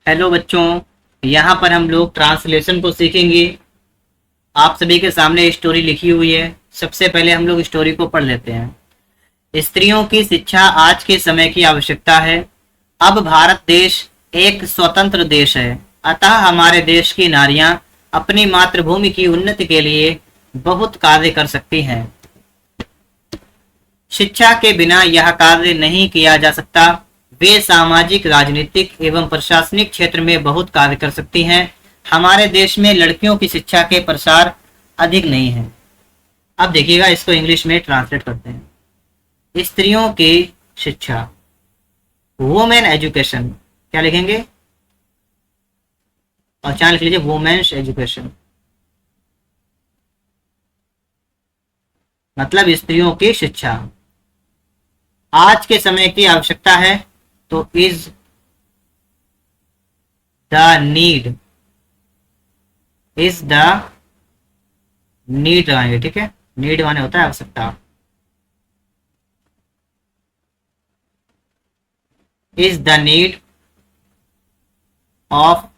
Hello बच्चों, यहाँ पर हम लोग ट्रांसलेशन को सीखेंगे। आप सभी के सामने स्टोरी लिखी हुई है। सबसे पहले हम लोग स्टोरी को पढ़ लेते हैं। स्त्रियों की शिक्षा आज के समय की आवश्यकता है। अब भारत देश एक स्वतंत्र देश है, अतः हमारे देश की नारियां अपनी मातृभूमि की उन्नति के लिए बहुत कार्य कर सकती हैं। शिक्षा के बिना यह कार्य नहीं किया जा सकता। वे सामाजिक, राजनीतिक एवं प्रशासनिक क्षेत्र में बहुत कार्य कर सकती हैं। हमारे देश में लड़कियों की शिक्षा के प्रसार अधिक नहीं है। अब देखिएगा, इसको इंग्लिश में ट्रांसलेट करते हैं। स्त्रियों की शिक्षा, वुमेन एजुकेशन, क्या लिखेंगे और क्या लिख लीजिए, वुमेन्स एजुकेशन, मतलब स्त्रियों की शिक्षा आज के समय की आवश्यकता है। तो is the need, is the need लगाएंगे, ठीक है। नीड माने होता है आवश्यकता। Is the need of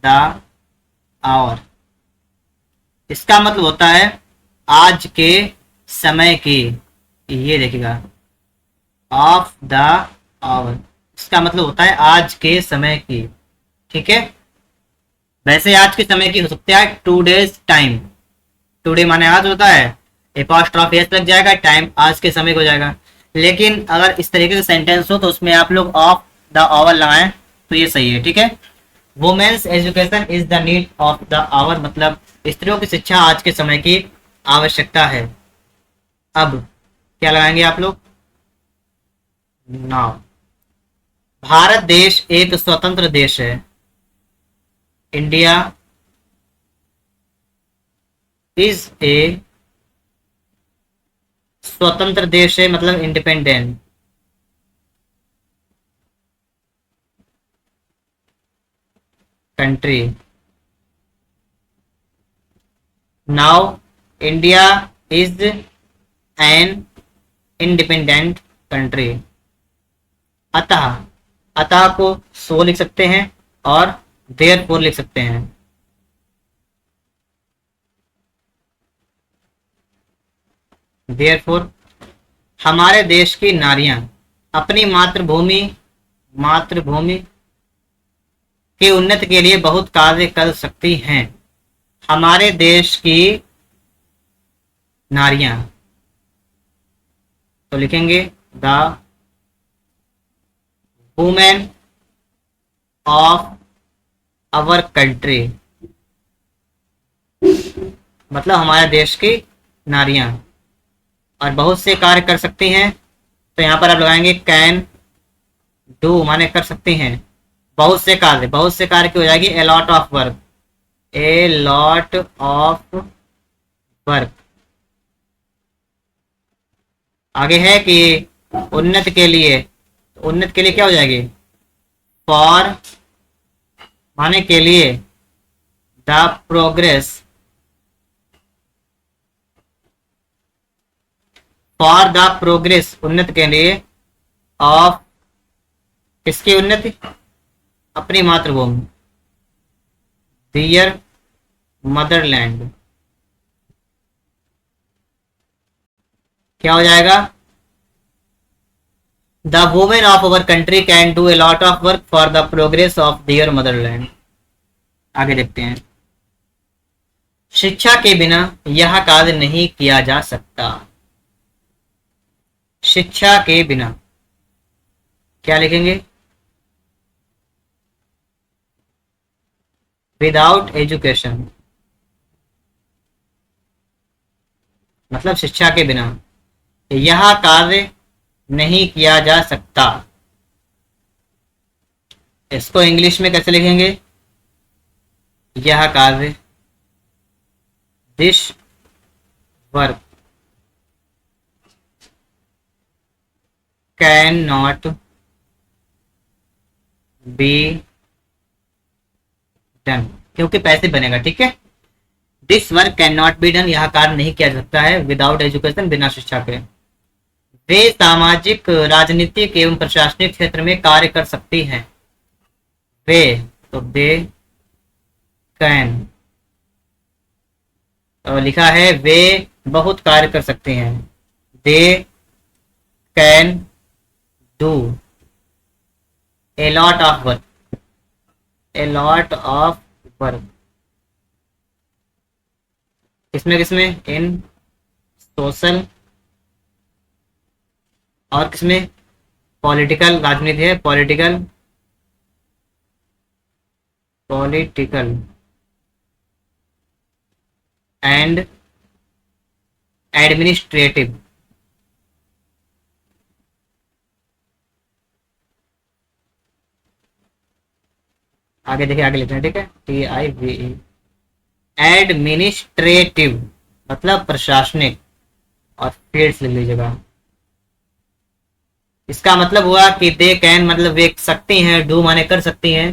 the hour, इसका मतलब होता है आज के समय की। ये देखिएगा, ऑफ द आवर, इसका मतलब होता है आज के समय की, ठीक है। वैसे आज के समय की हो सकता है टूडेज टाइम। टुडे माने आज होता है, एपॉस्ट्रॉफ एस लग जाएगा, टाइम आज के समय को हो जाएगा। लेकिन अगर इस तरीके का सेंटेंस हो तो उसमें आप लोग ऑफ द आवर लगाएं तो ये सही है, ठीक है। Women's education is the need of the hour, मतलब स्त्रियों की शिक्षा आज के समय की आवश्यकता है। अब क्या लगाएंगे आप लोग, नाउ। भारत देश एक स्वतंत्र देश है। इंडिया इज ए स्वतंत्र देश है, मतलब independent. Country. Now India is an independent country. अतः, अतः को सो लिख सकते हैं और देयरफॉर लिख सकते हैं। देयरफॉर हमारे देश की नारियां अपनी मातृभूमि के उन्नति के लिए बहुत कार्य कर सकती हैं। हमारे देश की नारियां, तो लिखेंगे the women of our country, मतलब हमारे देश की नारियां और बहुत से कार्य कर सकती हैं। तो यहाँ पर आप लगाएंगे कैन डू, माने कर सकती हैं बहुत से कार्य। बहुत से कार्य की हो जाएगी ए lot of work, A lot of work. आगे है कि उन्नति के लिए, उन्नति के लिए क्या हो जाएगी, फॉर माने के लिए, the progress, for the progress उन्नति के लिए, ऑफ किसकी उन्नति, अपनी मातृभूमि, दियर मदरलैंड। क्या हो जाएगा, the women of our country can do a lot of work for the progress of their motherland. आगे देखते हैं। शिक्षा के बिना यह कार्य नहीं किया जा सकता। शिक्षा के बिना क्या लिखेंगे, विदाउट एजुकेशन, मतलब शिक्षा के बिना यह कार्य नहीं किया जा सकता। इसको इंग्लिश में कैसे लिखेंगे, यह कार्य, this work can not be done, क्योंकि पैसे बनेगा, ठीक है। This work can not be done, यह कार्य नहीं किया जा सकता है विदाउट एजुकेशन, बिना शिक्षा के। वे सामाजिक, राजनीतिक एवं प्रशासनिक क्षेत्र में कार्य कर सकती हैं। वे, तो दे कैन, और लिखा है वे बहुत कार्य कर सकते हैं, they can do a lot of work, A lot of work, किसमें किसमें, इन सोशल, और किसमें, पॉलिटिकल, राजनीति है, पॉलिटिकल, पॉलिटिकल एंड एडमिनिस्ट्रेटिव, आगे देखिए, आगे लिखना है, ठीक है, TIVE, एडमिनिस्ट्रेटिव मतलब प्रशासनिक, और फील्ड्स लिख लीजिएगा। इसका मतलब हुआ कि दे कैन मतलब वे सकती हैं, डू माने कर सकती हैं,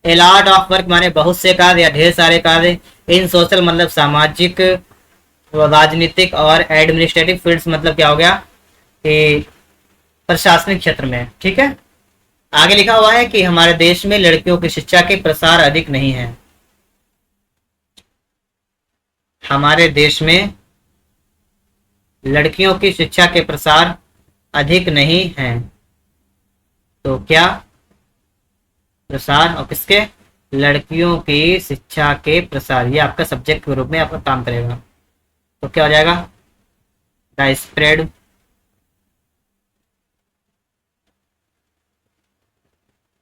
ए लॉट ऑफ वर्क माने बहुत से कार्य या ढेर सारे कार्य, इन सोशल मतलब सामाजिक, राजनीतिक, और एडमिनिस्ट्रेटिव फील्ड्स मतलब क्या हो गया कि प्रशासनिक क्षेत्र में, ठीक है। आगे लिखा हुआ है कि हमारे देश में लड़कियों की शिक्षा के प्रसार अधिक नहीं है, हमारे देश में लड़कियों की शिक्षा के प्रसार अधिक नहीं है, तो क्या प्रसार, और किसके, लड़कियों की शिक्षा के प्रसार, ये आपका सब्जेक्ट के रूप में आपका काम करेगा, तो क्या हो जाएगा, द स्प्रेड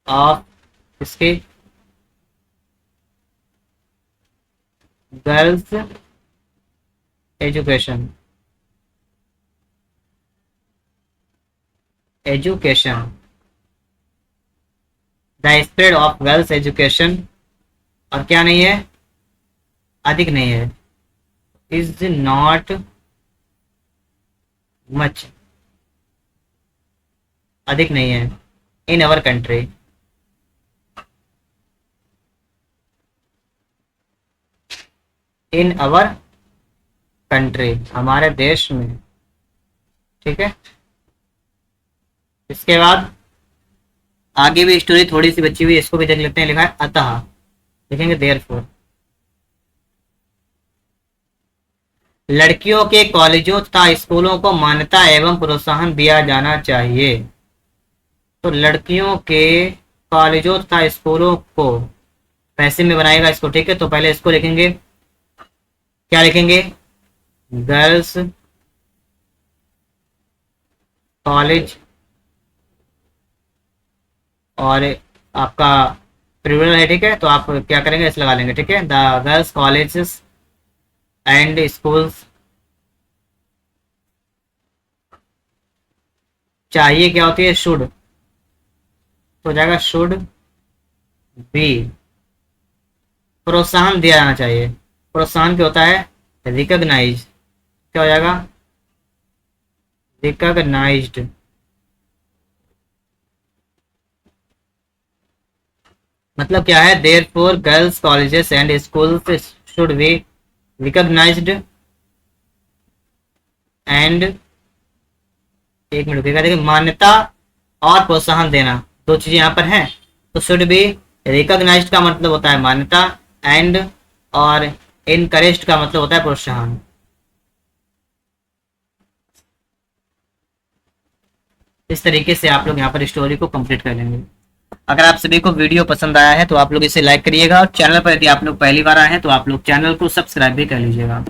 ऑफ किसकी, girls education, education, the spread of girls education, और क्या नहीं है, अधिक नहीं है, इज नॉट मच, अधिक नहीं है, इन our country, in our country हमारे देश में, ठीक है। इसके बाद आगे भी स्टोरी थोड़ी सी बची हुई है, इसको भी देख लेते हैं, लिखा है अतः, लिखेंगे देयरफॉर, लड़कियों के कॉलेजों तथा स्कूलों को मान्यता एवं प्रोत्साहन दिया जाना चाहिए, तो लड़कियों के कॉलेजों तथा स्कूलों को पैसे में बनाएगा इसको, ठीक है, तो पहले इसको लिखेंगे, क्या लिखेंगे, गर्ल्स कॉलेज, और आपका प्लूरल है, ठीक है, तो आप क्या करेंगे, इस लगा लेंगे, ठीक है, the girls colleges and schools, चाहिए क्या होती है, शुड, तो हो जाएगा शुड बी, प्रोत्साहन दिया जाना चाहिए, प्रोत्साहन क्या होता है, रिकॉग्नाइज, क्या हो जाएगा, रिकॉग्नाइज्ड, मतलब क्या है, therefore girls colleges and schools should be recognized and, एक मिनट रुकिएगा, देखिए मान्यता और प्रोत्साहन देना, दो चीजें यहाँ पर हैं, तो शुड बी रिकॉग्नाइज्ड का मतलब होता है मान्यता, एंड और इनकरेज्ड का मतलब होता है प्रोत्साहन। इस तरीके से आप लोग यहाँ पर स्टोरी को कंप्लीट कर लेंगे। अगर आप सभी को वीडियो पसंद आया है तो आप लोग इसे लाइक करिएगा, और चैनल पर यदि आप लोग पहली बार आए हैं तो आप लोग चैनल को सब्सक्राइब भी कर लीजिएगा।